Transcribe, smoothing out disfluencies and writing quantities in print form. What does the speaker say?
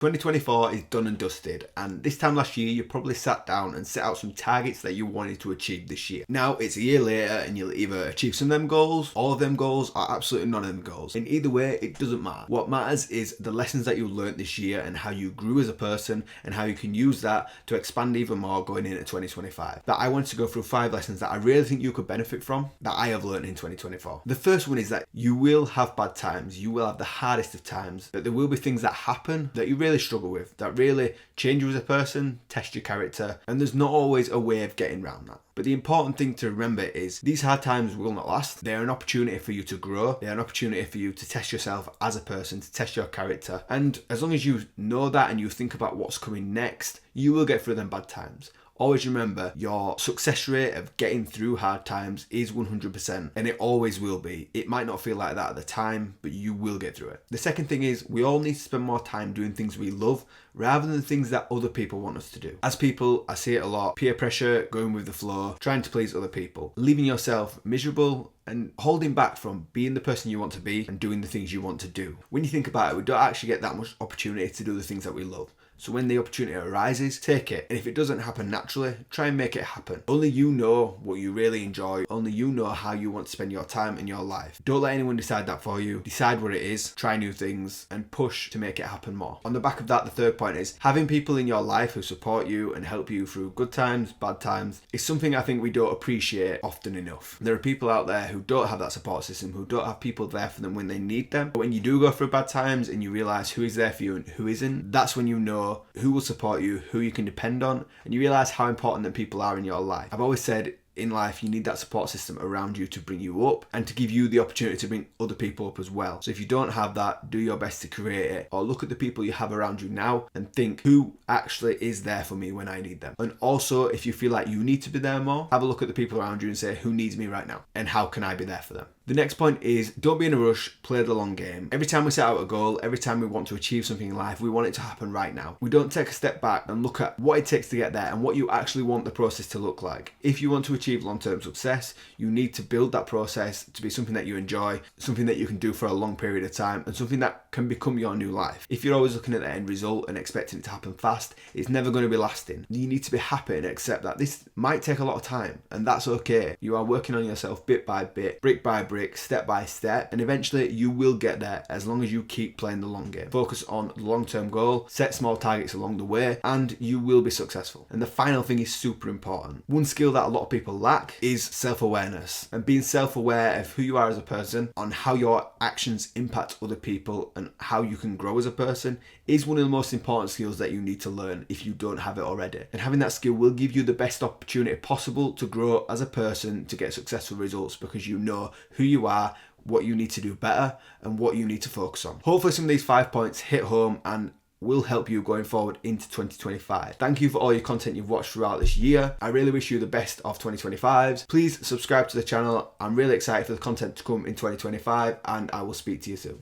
2024 is done and dusted, and this time last year you probably sat down and set out some targets that you wanted to achieve this year. Now it's a year later and you'll either achieve some of them goals, all of them goals, or absolutely none of them goals. In either way, it doesn't matter. What matters is the lessons that you learned this year and how you grew as a person and how you can use that to expand even more going into 2025. That I wanted to go through 5 lessons that I really think you could benefit from that I have learned in 2024. The first one is that you will have bad times, you will have the hardest of times, that there will be things that happen that you really struggle with, that really change you as a person, test your character, and there's not always a way of getting around that. But the important thing to remember is these hard times will not last. They're an opportunity for you to grow. They're an opportunity for you to test yourself as a person, to test your character. And as long as you know that and you think about what's coming next, you will get through them bad times. Always remember your success rate of getting through hard times is 100%, and it always will be. It might not feel like that at the time, but you will get through it. The second thing is we all need to spend more time doing things we love rather than things that other people want us to do. As people, I see it a lot: peer pressure, going with the flow, trying to please other people, leaving yourself miserable and holding back from being the person you want to be and doing the things you want to do. When you think about it, we don't actually get that much opportunity to do the things that we love. So when the opportunity arises, take it. And if it doesn't happen naturally, try and make it happen. Only you know what you really enjoy. Only you know how you want to spend your time in your life. Don't let anyone decide that for you. Decide what it is, try new things, and push to make it happen more. On the back of that, the third point is having people in your life who support you and help you through good times, bad times, is something I think we don't appreciate often enough. There are people out there who don't have that support system, who don't have people there for them when they need them. But when you do go through bad times and you realise who is there for you and who isn't, that's when you know who will support you, who you can depend on, and you realise how important that people are in your life. I've always said in life you need that support system around you to bring you up and to give you the opportunity to bring other people up as well. So if you don't have that, do your best to create it, or look at the people you have around you now and think, who actually is there for me when I need them? And also, if you feel like you need to be there more, have a look at the people around you and say, who needs me right now and how can I be there for them? The next point is don't be in a rush, play the long game. Every time we set out a goal, every time we want to achieve something in life, we want it to happen right now. We don't take a step back and look at what it takes to get there and what you actually want the process to look like. If you want to achieve long-term success, you need to build that process to be something that you enjoy, something that you can do for a long period of time, and something that can become your new life. If you're always looking at the end result and expecting it to happen fast, it's never going to be lasting. You need to be happy and accept that this might take a lot of time, and that's okay. You are working on yourself bit by bit, brick by brick, step by step, and eventually you will get there as long as you keep playing the long game. Focus on the long-term goal, set small targets along the way, and you will be successful. And the final thing is super important. One skill that a lot of people lack is self-awareness, and being self-aware of who you are as a person, on how your actions impact other people, and how you can grow as a person is one of the most important skills that you need to learn if you don't have it already. And having that skill will give you the best opportunity possible to grow as a person, to get successful results, because you know who you are, what you need to do better, and what you need to focus on. Hopefully some of these 5 points hit home and will help you going forward into 2025. Thank you for all your content you've watched throughout this year. I really wish you the best of 2025s. Please subscribe to the channel. I'm really excited for the content to come in 2025, and I will speak to you soon.